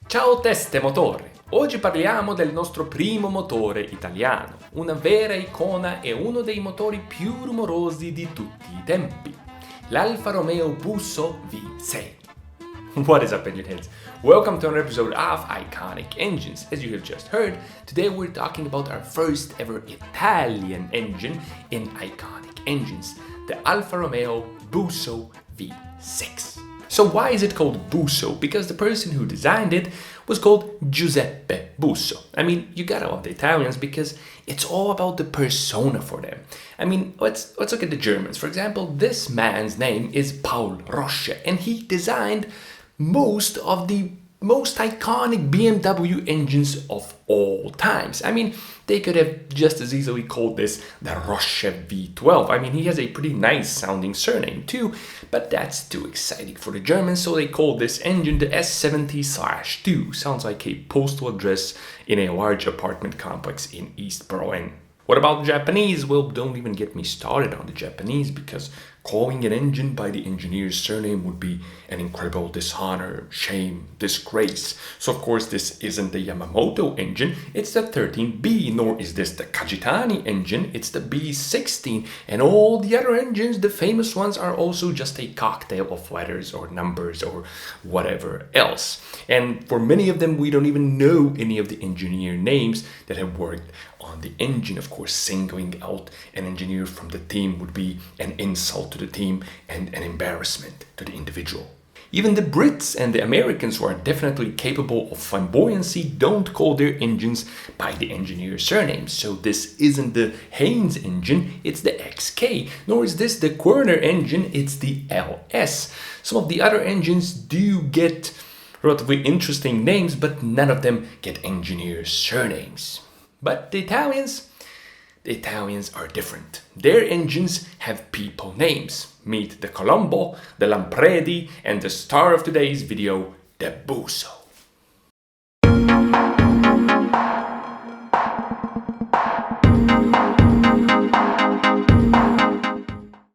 Ciao teste motore! Oggi parliamo del nostro primo motore italiano, una vera icona e uno dei motori più rumorosi di tutti i tempi, l'Alfa Romeo BUSSO V6. What is up, engine heads? Welcome to another episode of Iconic Engines. As you have just heard, today we're talking about our first ever Italian engine in Iconic Engines, the Alfa Romeo BUSSO V6. So why is it called Busso? Because the person who designed it was called Giuseppe Busso. I mean, you gotta love the Italians because it's all about the persona for them. I mean, let's look at the Germans. For example, this man's name is Paul Rosche, and he designed most of the most iconic BMW engines of all times. I mean, they could have just as easily called this the Rosche V12. I mean, he has a pretty nice sounding surname too, but that's too exciting for the Germans, so they called this engine the S70/2. Sounds like a postal address in a large apartment complex in East Berlin. What about the Japanese? Well, don't even get me started on the Japanese, because calling an engine by the engineer's surname would be an incredible dishonor, shame, disgrace. So of course this isn't the Yamamoto engine, it's the 13B, nor is this the Kajitani engine, it's the B16, and all the other engines, the famous ones, are also just a cocktail of letters or numbers or whatever else. And for many of them, we don't even know any of the engineer names that have worked on the engine. Of course, singling out an engineer from the team would be an insult to the team and an embarrassment to the individual. Even the Brits and the Americans, who are definitely capable of flamboyancy, don't call their engines by the engineer's surname. So this isn't the Haynes engine, it's the XK, nor is this the Querner engine, it's the LS. Some of the other engines do get relatively interesting names, but none of them get engineers' surnames. But the Italians are different. Their engines have people names. Meet the Colombo, the Lampredi, and the star of today's video, the Busso.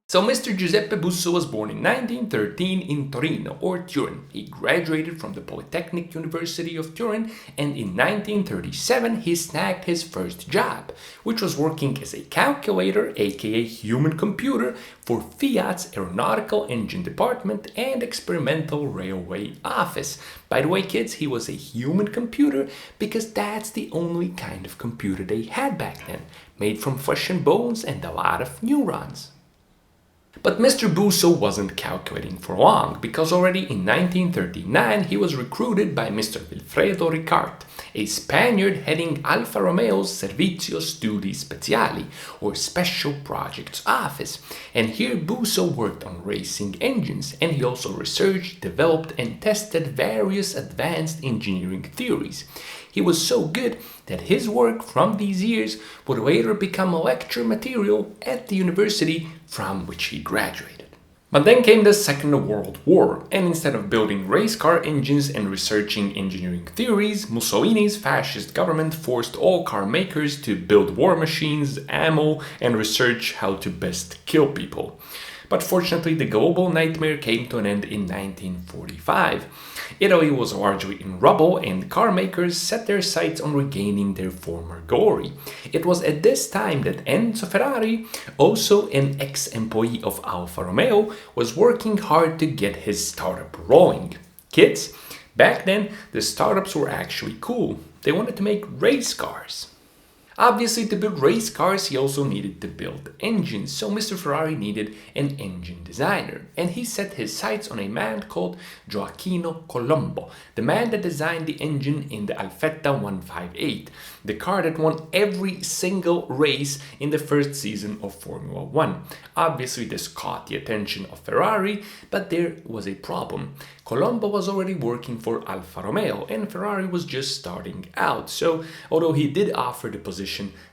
So Mr. Giuseppe Busso was born in 1913 in Torino, or Turin. He graduated from the Polytechnic University of Turin, and in 1937 he snagged his first job, which was working as a calculator, aka human computer, for Fiat's aeronautical engine department and experimental railway office. By the way, kids, he was a human computer because that's the only kind of computer they had back then, made from flesh and bones and a lot of neurons. But Mr. Busso wasn't calculating for long, because already in 1939 he was recruited by Mr. Wilfredo Ricart, a Spaniard heading Alfa Romeo's Servizio, Studi, Speziali, or Special Projects Office. And here Busso worked on racing engines, and he also researched, developed, and tested various advanced engineering theories. He was so good that his work from these years would later become lecture material at the university from which he graduated. But then came the Second World War, and instead of building race car engines and researching engineering theories, Mussolini's fascist government forced all car makers to build war machines, ammo, and research how to best kill people. But fortunately, the global nightmare came to an end in 1945. Italy was largely in rubble, and car makers set their sights on regaining their former glory. It was at this time that Enzo Ferrari, also an ex-employee of Alfa Romeo, was working hard to get his startup rolling. Kids, back then the startups were actually cool. They wanted to make race cars. Obviously, to build race cars, he also needed to build engines, so Mr. Ferrari needed an engine designer, and he set his sights on a man called Gioacchino Colombo, the man that designed the engine in the Alfetta 158, the car that won every single race in the first season of Formula 1. Obviously, this caught the attention of Ferrari, but there was a problem. Colombo was already working for Alfa Romeo, and Ferrari was just starting out, so although he did offer the position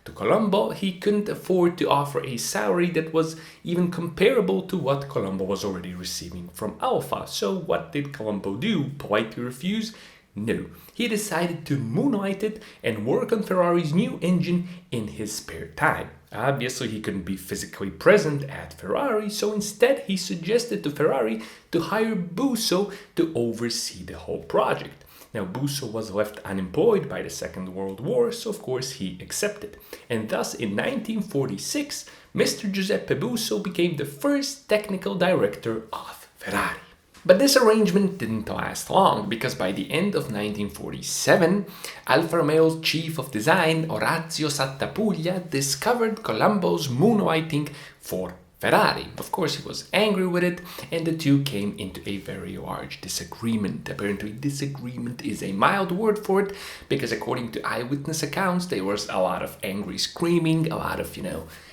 to Colombo, he couldn't afford to offer a salary that was even comparable to what Colombo was already receiving from Alfa. So what did Colombo do? Politely refuse? No. He decided to moonlight it and work on Ferrari's new engine in his spare time. Obviously, he couldn't be physically present at Ferrari, so instead he suggested to Ferrari to hire Busso to oversee the whole project. Now, Busso was left unemployed by the Second World War, so of course he accepted. And thus, in 1946, Mr. Giuseppe Busso became the first technical director of Ferrari. But this arrangement didn't last long, because by the end of 1947, Alfa Romeo's chief of design, Orazio Sattapuglia, discovered Colombo's moonlighting for Ferrari. Of course, he was angry with it, and the two came into a very large disagreement. Apparently, disagreement is a mild word for it, because according to eyewitness accounts, there was a lot of angry screaming, a lot of,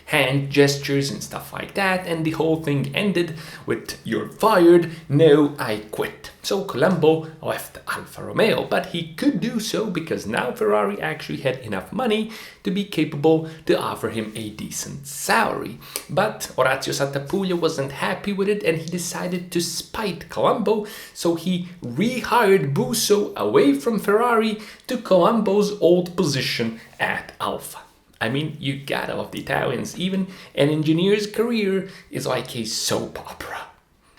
hand gestures and stuff like that, and the whole thing ended with, "You're fired, no, I quit." So Colombo left Alfa Romeo, but he could do so because now Ferrari actually had enough money to be capable to offer him a decent salary. But Orazio Sattapuglia wasn't happy with it, and he decided to spite Colombo, so he rehired Busso away from Ferrari to Colombo's old position at Alfa. I mean, you gotta love the Italians. Even an engineer's career is like a soap opera.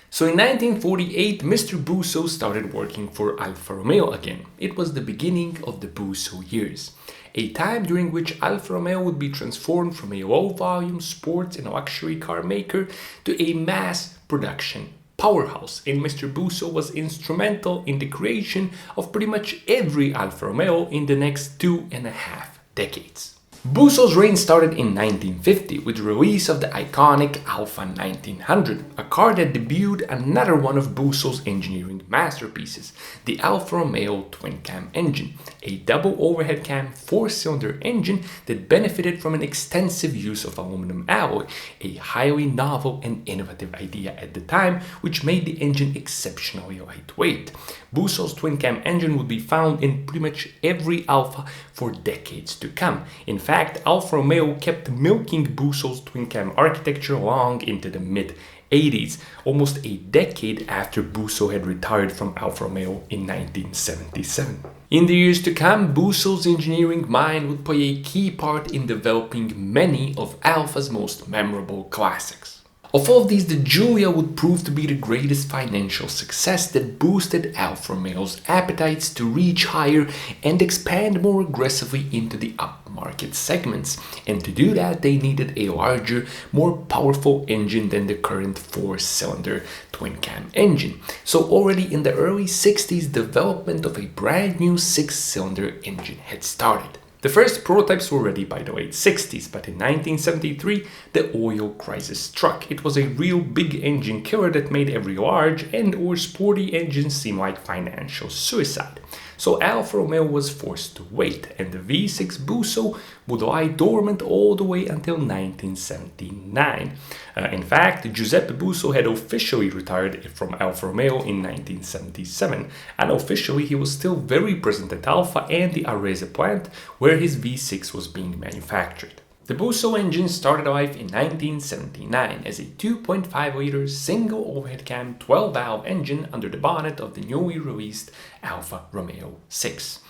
So in 1948, Mr. Busso started working for Alfa Romeo again. It was the beginning of the Busso years, a time during which Alfa Romeo would be transformed from a low-volume sports and luxury car maker to a mass production powerhouse, and Mr. Busso was instrumental in the creation of pretty much every Alfa Romeo in the next 2.5 decades. Busso's reign started in 1950 with the release of the iconic Alfa 1900, a car that debuted another one of Busso's engineering masterpieces, the Alfa Romeo twin-cam engine, a double overhead cam 4-cylinder engine that benefited from an extensive use of aluminum alloy, a highly novel and innovative idea at the time, which made the engine exceptionally lightweight. Busso's twin-cam engine would be found in pretty much every Alfa for decades to come. In fact, Alfa Romeo kept milking Busso's twin-cam architecture long into the mid-80s, almost a decade after Busso had retired from Alfa Romeo in 1977. In the years to come, Busso's engineering mind would play a key part in developing many of Alfa's most memorable classics. Of all of these, the Giulia would prove to be the greatest financial success that boosted Alfa Romeo's appetites to reach higher and expand more aggressively into the upmarket segments. And to do that, they needed a larger, more powerful engine than the current 4-cylinder twin-cam engine. So already in the early 60s, development of a brand new 6-cylinder engine had started. The first prototypes were ready by the late 60s, but in 1973 the oil crisis struck. It was a real big engine killer that made every large and or sporty engine seem like financial suicide. So Alfa Romeo was forced to wait, and the V6 Busso would lie dormant all the way until 1979. In fact, Giuseppe Busso had officially retired from Alfa Romeo in 1977. Unofficially, he was still very present at Alfa and the Arese plant, where his V6 was being manufactured. The Busso engine started life in 1979 as a 2.5-liter single overhead cam 12-valve engine under the bonnet of the newly released Alfa Romeo 6.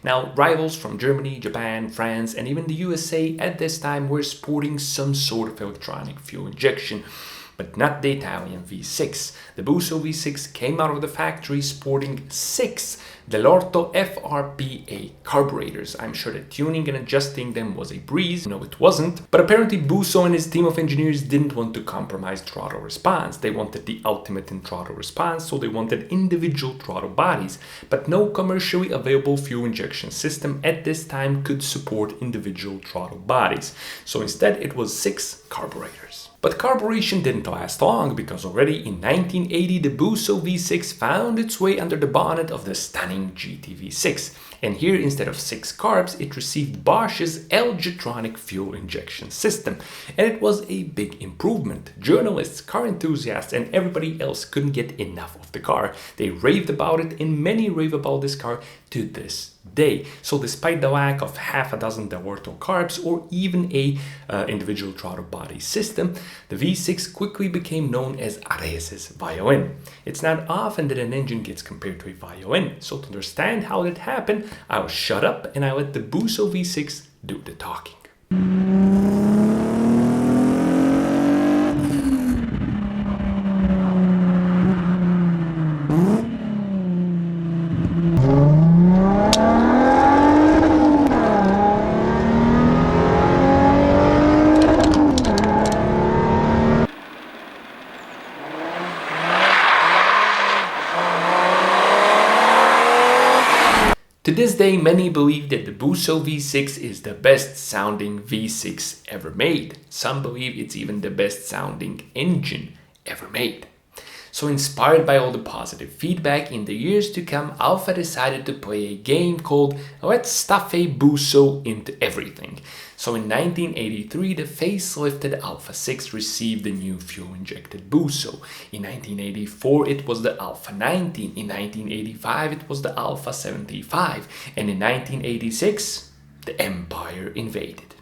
Now, rivals from Germany, Japan, France, and even the USA at this time were sporting some sort of electronic fuel injection, but not the Italian V6. The Busso V6 came out of the factory sporting 6 Dell'Orto FRPA carburetors. I'm sure that tuning and adjusting them was a breeze. No, it wasn't. But apparently Busso and his team of engineers didn't want to compromise throttle response. They wanted the ultimate in throttle response, so they wanted individual throttle bodies. But no commercially available fuel injection system at this time could support individual throttle bodies. So instead it was 6 carburetors. But carburation didn't last long, because already in 1980 the Busso V6 found its way under the bonnet of the stunning GT-V6. And here, instead of 6 carbs, it received Bosch's L-Jetronic fuel injection system. And it was a big improvement. Journalists, car enthusiasts, and everybody else couldn't get enough of the car. They raved about it, and many rave about this car to this day. So despite the lack of half a dozen Dell'Orto carbs or even a individual throttle body system, the V6 quickly became known as Arese's violin. It's not often that an engine gets compared to a violin, so to understand how that happened, I'll shut up and I'll let the Busso V6 do the talking. To this day, many believe that the Busso V6 is the best sounding V6 ever made. Some believe it's even the best sounding engine ever made. So inspired by all the positive feedback, in the years to come, Alfa decided to play a game called Let's Stuff a Busso into Everything. So in 1983, the facelifted Alfa 6 received the new fuel-injected Busso. In 1984, it was the Alfa 19. In 1985, it was the Alfa 75. And in 1986, the Empire invaded.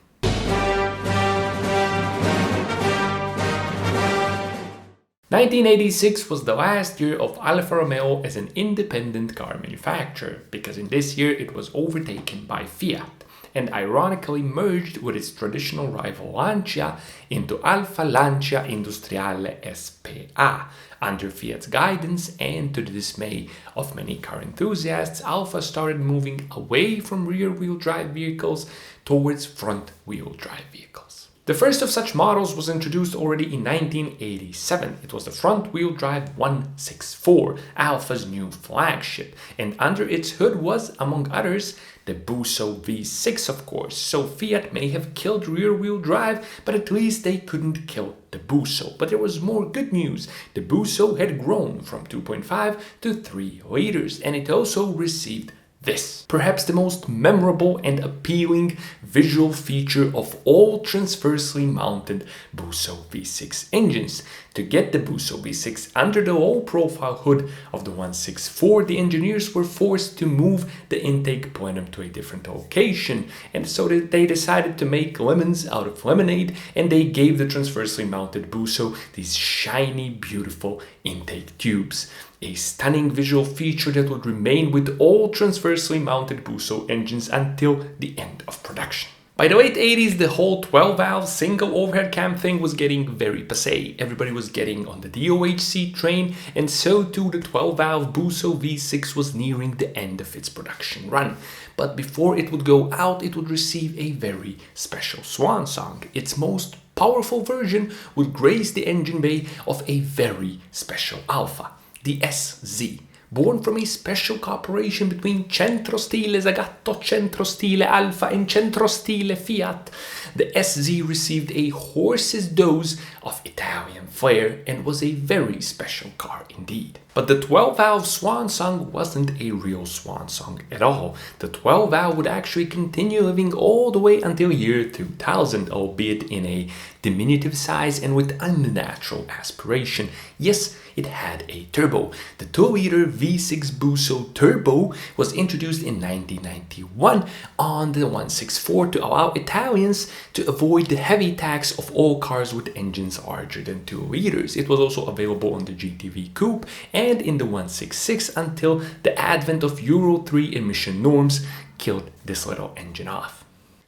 1986 was the last year of Alfa Romeo as an independent car manufacturer, because in this year it was overtaken by Fiat and ironically merged with its traditional rival Lancia into Alfa Lancia Industriale SPA. Under Fiat's guidance and to the dismay of many car enthusiasts, Alfa started moving away from rear-wheel drive vehicles towards front-wheel drive vehicles. The first of such models was introduced already in 1987. It was the front-wheel drive 164, Alfa's new flagship, and under its hood was, among others, the Busso V6, of course. So Fiat may have killed rear-wheel drive, but at least they couldn't kill the Busso. But there was more good news. The Busso had grown from 2.5 to 3 liters, and it also received this, perhaps the most memorable and appealing visual feature of all transversely mounted Busso V6 engines. To get the Busso V6 under the low-profile hood of the 164, the engineers were forced to move the intake plenum to a different location, and so they decided to make lemons out of lemonade, and they gave the transversely mounted Busso these shiny, beautiful intake tubes. A stunning visual feature that would remain with all transversely mounted Busso engines until the end of production. By the late 80s, the whole 12-valve single overhead cam thing was getting very passé. Everybody was getting on the DOHC train, and so too the 12-valve Busso V6 was nearing the end of its production run. But before it would go out, it would receive a very special swan song. Its most powerful version would grace the engine bay of a very special Alfa, the SZ, born from a special cooperation between Centrostile Zagato, Centrostile Alfa and Centrostile Fiat. The SZ received a horse's dose of Italian flair and was a very special car indeed. But the 12-valve swan song wasn't a real swan song at all. The 12-valve would actually continue living all the way until year 2000, albeit in a diminutive size and with unnatural aspiration. Yes, it had a turbo. The 2-liter V6 Busso Turbo was introduced in 1991 on the 164 to allow Italians to avoid the heavy tax of all cars with engines larger than 2 liters. It was also available on the GTV Coupe and in the 166 until the advent of Euro 3 emission norms killed this little engine off.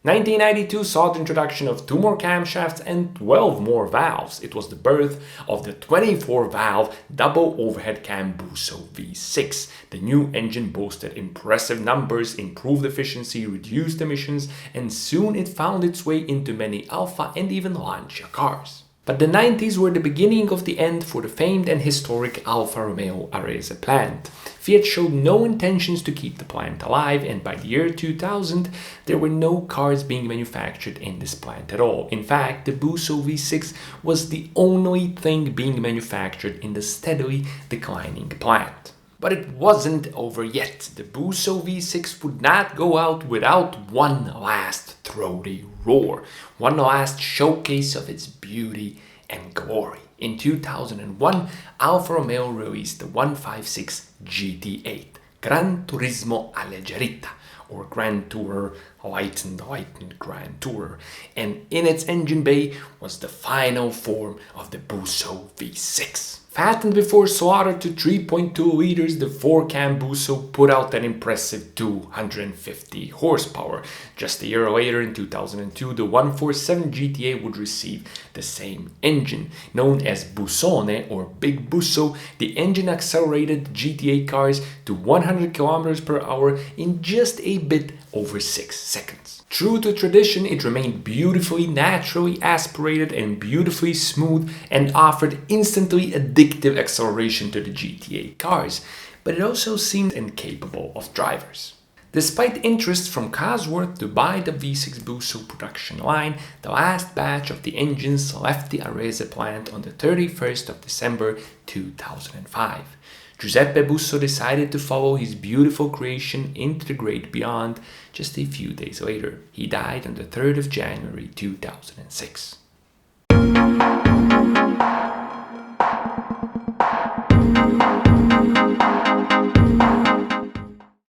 1992 saw the introduction of 2 more camshafts and 12 more valves. It was the birth of the 24-valve double overhead cam Busso V6. The new engine boasted impressive numbers, improved efficiency, reduced emissions, and soon it found its way into many Alfa and even Lancia cars. But the 90s were the beginning of the end for the famed and historic Alfa Romeo Arese plant. Fiat showed no intentions to keep the plant alive, and by the year 2000, there were no cars being manufactured in this plant at all. In fact, the Busso V6 was the only thing being manufactured in the steadily declining plant. But it wasn't over yet. The Busso V6 would not go out without one last throaty roar, one last showcase of its beauty and glory. In 2001, Alfa Romeo released the 156 GT8, Gran Turismo Alleggerita, or Grand Tourer, lightened Grand Tourer, and in its engine bay was the final form of the Busso V6. Fattened before slaughter to 3.2 liters, the 4-cam Busso put out an impressive 250 horsepower. Just a year later, in 2002, the 147 GTA would receive the same engine. Known as Bussone or Big Busso, the engine accelerated GTA cars to 100 km per hour in just a bit over 6 seconds. True to tradition, it remained beautifully naturally aspirated and beautifully smooth and offered instantly addictive acceleration to the GTA cars, but it also seemed incapable of drivers. Despite interest from Cosworth to buy the V6 Busso production line, the last batch of the engines left the Arese plant on the 31st of December 2005. Giuseppe Busso decided to follow his beautiful creation into the great beyond just a few days later. He died on the 3rd of January 2006.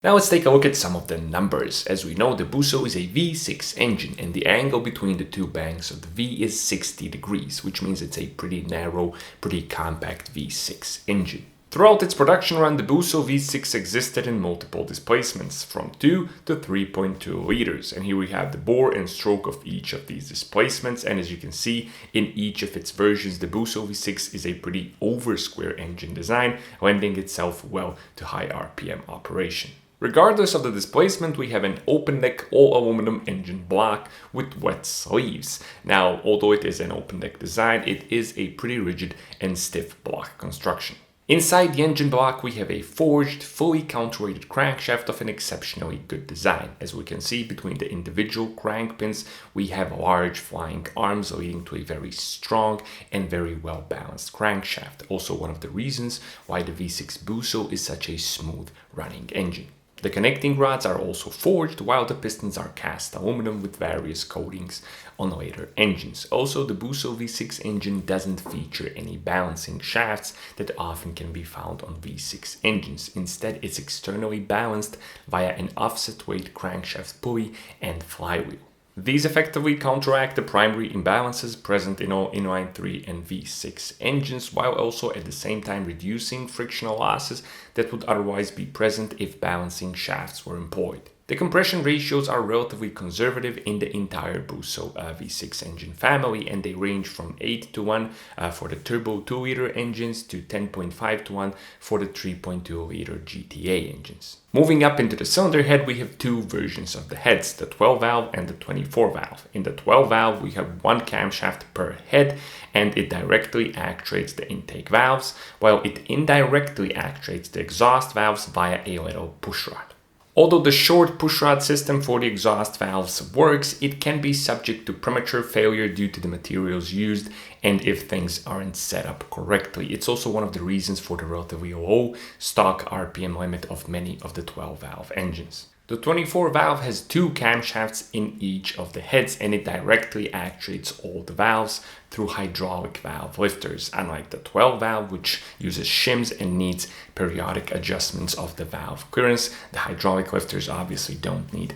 Now let's take a look at some of the numbers. As we know, the Busso is a V6 engine and the angle between the two banks of the V is 60 degrees, which means it's a pretty narrow, pretty compact V6 engine. Throughout its production run, the Busso V6 existed in multiple displacements, from 2 to 3.2 liters. And here we have the bore and stroke of each of these displacements. And as you can see, in each of its versions, the Busso V6 is a pretty over-square engine design, lending itself well to high RPM operation. Regardless of the displacement, we have an open-deck all-aluminum engine block with wet sleeves. Now, although it is an open-deck design, it is a pretty rigid and stiff block construction. Inside the engine block, we have a forged, fully counterweighted crankshaft of an exceptionally good design. As we can see, between the individual crank pins, we have large flying arms leading to a very strong and very well-balanced crankshaft. Also one of the reasons why the V6 Busso is such a smooth running engine. The connecting rods are also forged, while the pistons are cast aluminum with various coatings on later engines. Also, the Busso V6 engine doesn't feature any balancing shafts that often can be found on V6 engines. Instead, it's externally balanced via an offset weight crankshaft pulley and flywheel. These effectively counteract the primary imbalances present in all inline 3 and V6 engines, while also at the same time reducing frictional losses that would otherwise be present if balancing shafts were employed. The compression ratios are relatively conservative in the entire Busso V6 engine family, and they range from 8 to 1 for the turbo 2-liter engines to 10.5 to 1 for the 3.2-liter GTA engines. Moving up into the cylinder head, we have two versions of the heads, the 12-valve and the 24-valve. In the 12-valve, we have one camshaft per head, and it directly actuates the intake valves, while it indirectly actuates the exhaust valves via a little pushrod. Although the short pushrod system for the exhaust valves works, it can be subject to premature failure due to the materials used and if things aren't set up correctly. It's also one of the reasons for the relatively low stock RPM limit of many of the 12-valve engines. The 24-valve has two camshafts in each of the heads, and it directly actuates all the valves through hydraulic valve lifters, unlike the 12-valve, which uses shims and needs periodic adjustments of the valve clearance. The hydraulic lifters obviously don't need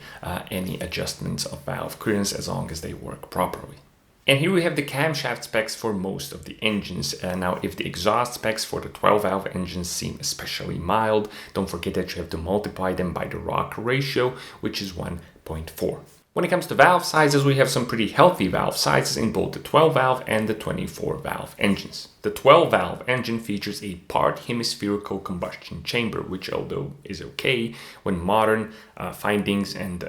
any adjustments of valve clearance as long as they work properly. And here we have the camshaft specs for most of the engines. Now, if the exhaust specs for the 12-valve engines seem especially mild, don't forget that you have to multiply them by the rocker ratio, which is 1.4. When it comes to valve sizes, we have some pretty healthy valve sizes in both the 12-valve and the 24-valve engines. The 12-valve engine features a part hemispherical combustion chamber, which, although is okay, when modern findings and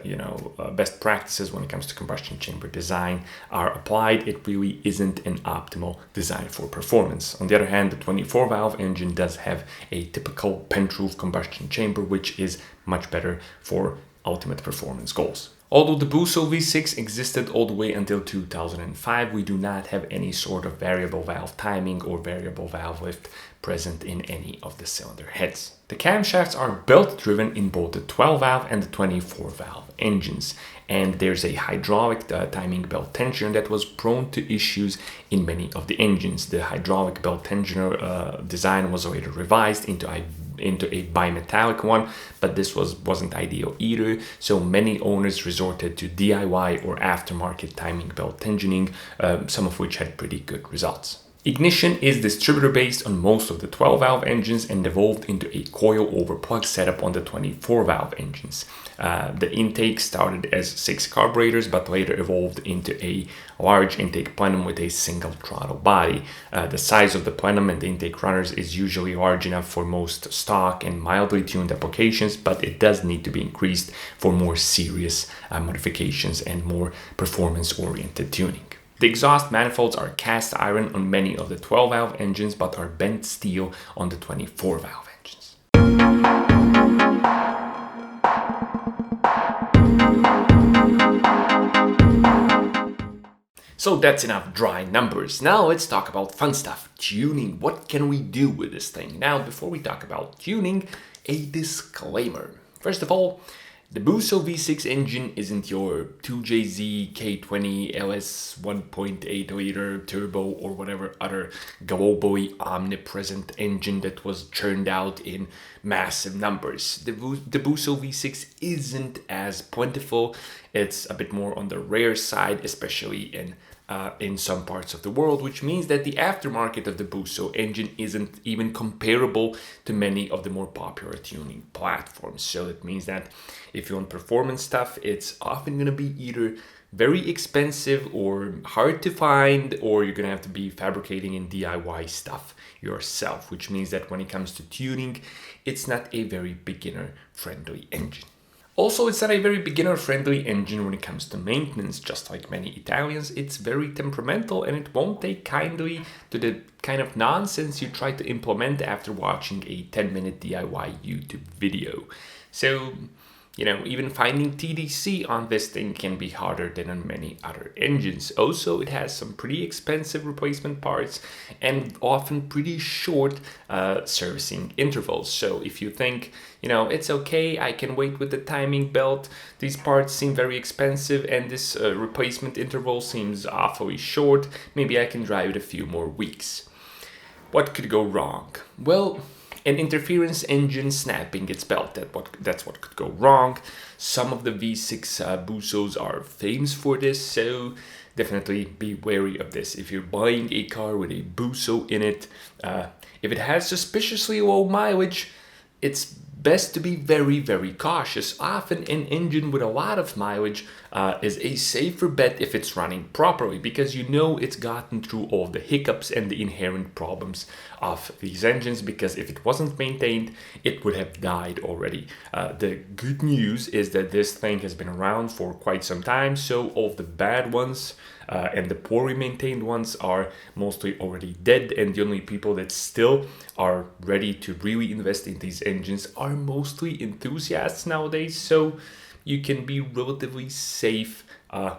best practices when it comes to combustion chamber design are applied, it really isn't an optimal design for performance. On the other hand, the 24-valve engine does have a typical pent-roof combustion chamber, which is much better for ultimate performance goals. Although the Busso V6 existed all the way until 2005, we do not have any sort of variable valve timing or variable valve lift present in any of the cylinder heads. The camshafts are belt-driven in both the 12-valve and the 24-valve engines, and there's a hydraulic timing belt tensioner that was prone to issues in many of the engines. The hydraulic belt tensioner design was later revised into a bimetallic one, but this wasn't ideal either, so many owners resorted to DIY or aftermarket timing belt tensioning, some of which had pretty good results. Ignition is distributor based on most of the 12-valve engines and evolved into a coil over plug setup on the 24-valve engines. The intake started as 6 carburetors, but later evolved into a large intake plenum with a single throttle body. The size of the plenum and the intake runners is usually large enough for most stock and mildly tuned applications, but it does need to be increased for more serious modifications and more performance-oriented tuning. The exhaust manifolds are cast iron on many of the 12-valve engines, but are bent steel on the 24-valve engines. So that's enough dry numbers. Now let's talk about fun stuff, tuning. What can we do with this thing? Now, before we talk about tuning, a disclaimer. First of all, the Busso V6 engine isn't your 2JZ K20 LS 1.8 liter turbo or whatever other globally omnipresent engine that was churned out in massive numbers. The Busso V6 isn't as plentiful. It's a bit more on the rare side, especially in some parts of the world, which means that the aftermarket of the Busso engine isn't even comparable to many of the more popular tuning platforms. So it means that if you want performance stuff, it's often going to be either very expensive or hard to find, or you're going to have to be fabricating in DIY stuff yourself, which means that when it comes to tuning, it's not a very beginner-friendly engine. Also, it's not a very beginner-friendly engine when it comes to maintenance. Just like many Italians, it's very temperamental and it won't take kindly to the kind of nonsense you try to implement after watching a 10-minute DIY YouTube video. So, even finding TDC on this thing can be harder than on many other engines. Also, it has some pretty expensive replacement parts and often pretty short servicing intervals. So if you think, it's okay, I can wait with the timing belt, these parts seem very expensive and this replacement interval seems awfully short, maybe I can drive it a few more weeks. What could go wrong? Well, an interference engine snapping its belt, that's what could go wrong. Some of the V6 Bussos are famous for this, so definitely be wary of this. If you're buying a car with a Busso in it, if it has suspiciously low mileage, it's best to be very, very cautious. Often an engine with a lot of mileage is a safer bet if it's running properly, because it's gotten through all the hiccups and the inherent problems of these engines, because if it wasn't maintained, it would have died already. The good news is that this thing has been around for quite some time, so all of the bad ones and the poorly maintained ones are mostly already dead, and the only people that still are ready to really invest in these engines are mostly enthusiasts nowadays. So you can be relatively safe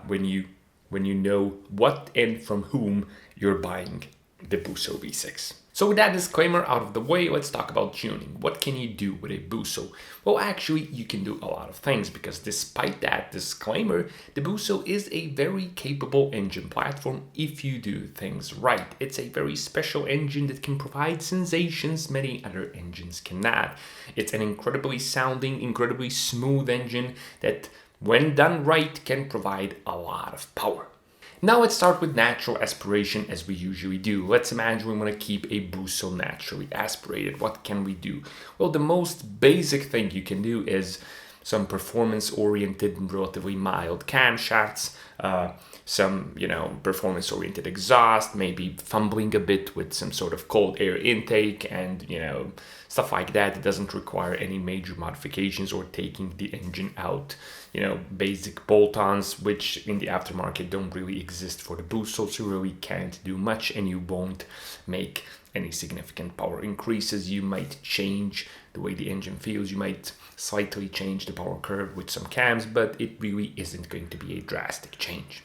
when you know what and from whom you're buying the Busso V6. So with that disclaimer out of the way, let's talk about tuning. What can you do with a Busso? Well, actually, you can do a lot of things, because despite that disclaimer, the Busso is a very capable engine platform if you do things right. It's a very special engine that can provide sensations many other engines cannot. It's an incredibly sounding, incredibly smooth engine that, when done right, can provide a lot of power. Now let's start with natural aspiration, as we usually do. Let's imagine we want to keep a Busso naturally aspirated. What can we do? Well, the most basic thing you can do is some performance-oriented and relatively mild camshafts, some, performance-oriented exhaust, maybe fumbling a bit with some sort of cold air intake, and, stuff like that. It doesn't require any major modifications or taking the engine out. Basic bolt-ons, which in the aftermarket don't really exist for the Busso, so you really can't do much, and you won't make any significant power increases. You might change the way the engine feels, you might slightly change the power curve with some cams, but it really isn't going to be a drastic change.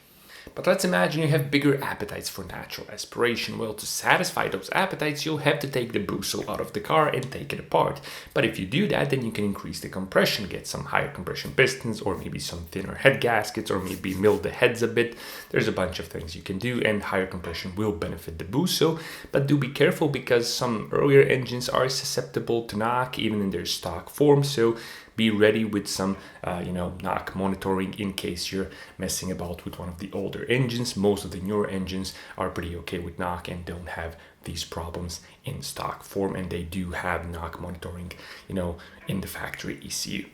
But let's imagine you have bigger appetites for natural aspiration. Well, to satisfy those appetites, you'll have to take the Busso out of the car and take it apart. But if you do that, then you can increase the compression, get some higher compression pistons, or maybe some thinner head gaskets, or maybe mill the heads a bit. There's a bunch of things you can do, and higher compression will benefit the Busso. But do be careful, because some earlier engines are susceptible to knock, even in their stock form. So be ready with some, knock monitoring in case you're messing about with one of the older engines. Most of the newer engines are pretty okay with knock and don't have these problems in stock form, and they do have knock monitoring, in the factory ECU.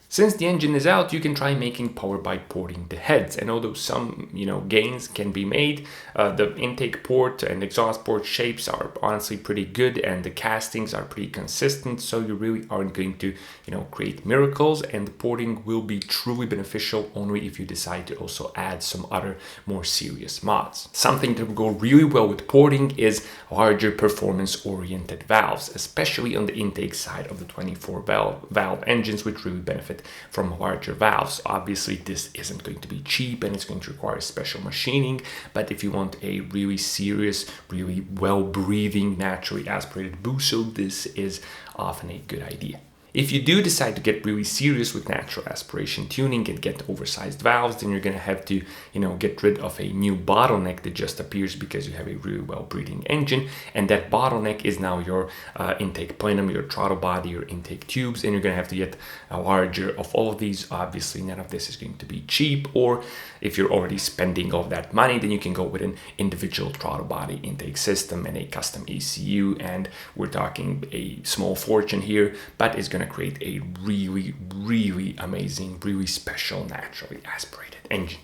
Since the engine is out, you can try making power by porting the heads, and although some, gains can be made, the intake port and exhaust port shapes are honestly pretty good, and the castings are pretty consistent, so you really aren't going to, create miracles, and the porting will be truly beneficial only if you decide to also add some other more serious mods. Something that will go really well with porting is larger performance-oriented valves, especially on the intake side of the 24 valve engines, which really benefit from larger valves. Obviously, this isn't going to be cheap and it's going to require special machining, but if you want a really serious, really well-breathing, naturally aspirated Busso, this is often a good idea. If you do decide to get really serious with natural aspiration tuning and get oversized valves, then you're going to have to, get rid of a new bottleneck that just appears because you have a really well-breathing engine. And that bottleneck is now your intake plenum, your throttle body, your intake tubes, and you're going to have to get a larger of all of these. Obviously, none of this is going to be cheap, or if you're already spending all that money, then you can go with an individual throttle body intake system and a custom ECU, and we're talking a small fortune here, but it's going to create a really, really amazing, really special naturally aspirated engine.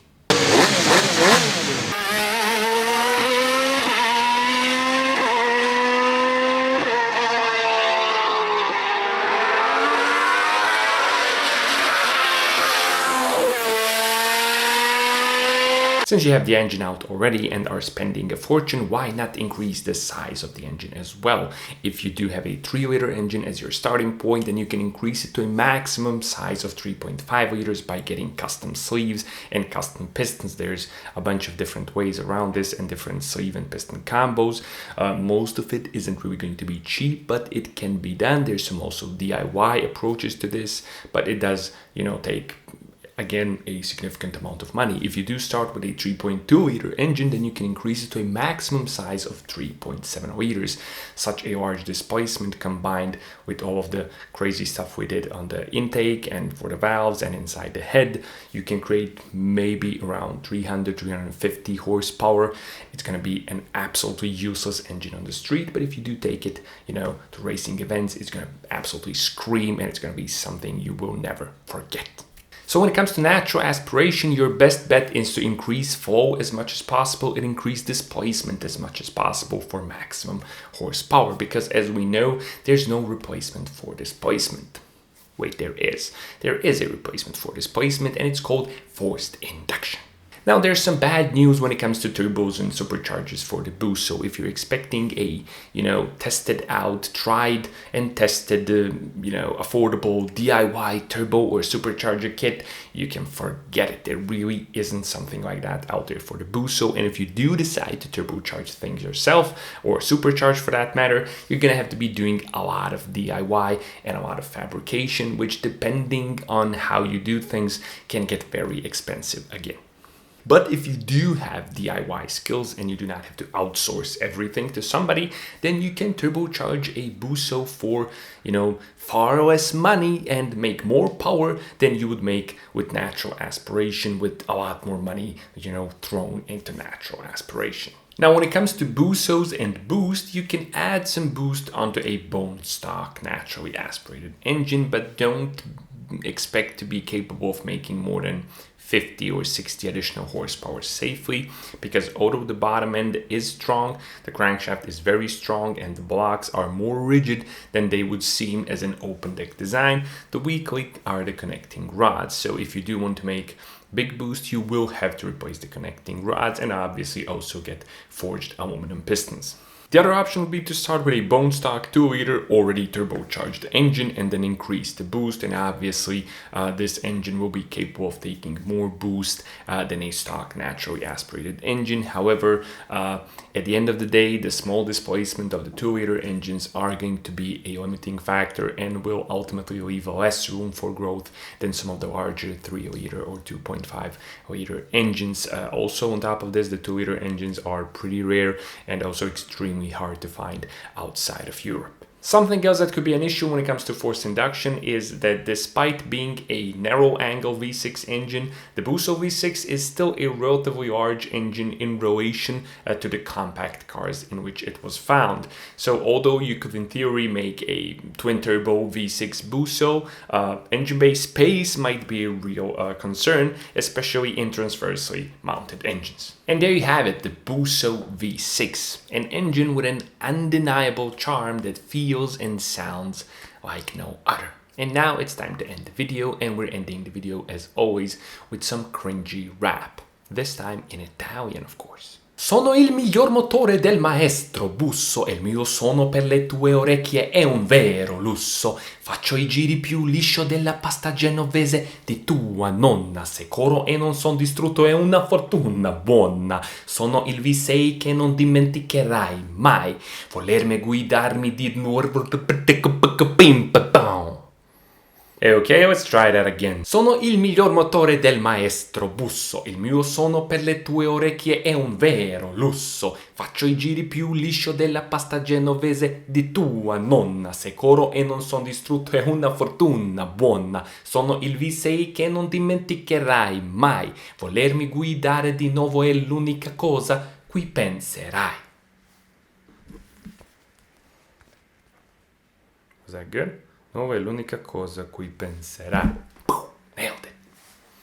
Since you have the engine out already and are spending a fortune, why not increase the size of the engine as well? If you do have a 3-liter engine as your starting point, then you can increase it to a maximum size of 3.5 liters by getting custom sleeves and custom pistons. There's a bunch of different ways around this and different sleeve and piston combos. Most of it isn't really going to be cheap, but it can be done. There's some also DIY approaches to this, but it does, take again a significant amount of money. If you do start with a 3.2 liter engine, then you can increase it to a maximum size of 3.7 liters. Such a large displacement, combined with all of the crazy stuff we did on the intake and for the valves and inside the head, you can create maybe around 350 horsepower. It's going to be an absolutely useless engine on the street, but if you do take it to racing events, it's going to absolutely scream, and it's going to be something you will never forget. So when it comes to natural aspiration, your best bet is to increase flow as much as possible and increase displacement as much as possible for maximum horsepower, because as we know, there's no replacement for displacement. Wait, there is. There is a replacement for displacement, and it's called forced induction. Now, there's some bad news when it comes to turbos and superchargers for the Busso. If you're expecting a, tested out, tried and tested, affordable DIY turbo or supercharger kit, you can forget it. There really isn't something like that out there for the Busso. And if you do decide to turbocharge things yourself, or supercharge for that matter, you're going to have to be doing a lot of DIY and a lot of fabrication, which, depending on how you do things, can get very expensive again. But if you do have DIY skills and you do not have to outsource everything to somebody, then you can turbocharge a Busso for, far less money and make more power than you would make with natural aspiration, with a lot more money, thrown into natural aspiration. Now, when it comes to Bussos and boost, you can add some boost onto a bone stock naturally aspirated engine, but don't expect to be capable of making more than 50 or 60 additional horsepower safely, because although the bottom end is strong, the crankshaft is very strong and the blocks are more rigid than they would seem as an open deck design, the weak link are the connecting rods. So if you do want to make big boost, you will have to replace the connecting rods and obviously also get forged aluminum pistons. The other option would be to start with a bone stock 2-liter already turbocharged engine and then increase the boost, and obviously this engine will be capable of taking more boost than a stock naturally aspirated engine. However, at the end of the day, the small displacement of the 2-liter engines are going to be a limiting factor and will ultimately leave less room for growth than some of the larger 3-liter or 2.5-liter engines. Also, on top of this, the 2-liter engines are pretty rare and also extremely hard to find outside of Europe. Something else that could be an issue when it comes to forced induction is that despite being a narrow angle V6 engine, the Busso V6 is still a relatively large engine in relation to the compact cars in which it was found. So although you could in theory make a twin turbo V6 Busso, engine bay space might be a real concern, especially in transversely mounted engines. And there you have it, the Busso V6, an engine with an undeniable charm that feels and sounds like no other. And now it's time to end the video, and we're ending the video as always with some cringy rap, this time in Italian of course. Sono il miglior motore del maestro Busso e il mio suono per le tue orecchie è un vero lusso. Faccio i giri più liscio della pasta genovese di tua nonna. Se coro e non son distrutto è una fortuna buona. Sono il V6 che non dimenticherai mai. Volermi guidarmi di nuovo. Ok, let's try that again. Sono il miglior motore del maestro Busso. Il mio suono per le tue orecchie è un vero lusso. Faccio i giri più liscio della pasta genovese di tua nonna. Se coro e non son distrutto è una fortuna buona. Sono il V6 che non dimenticherai mai. Volermi guidare di nuovo è l'unica cosa cui penserai. Was that good? No, è l'unica cosa a cui penserai.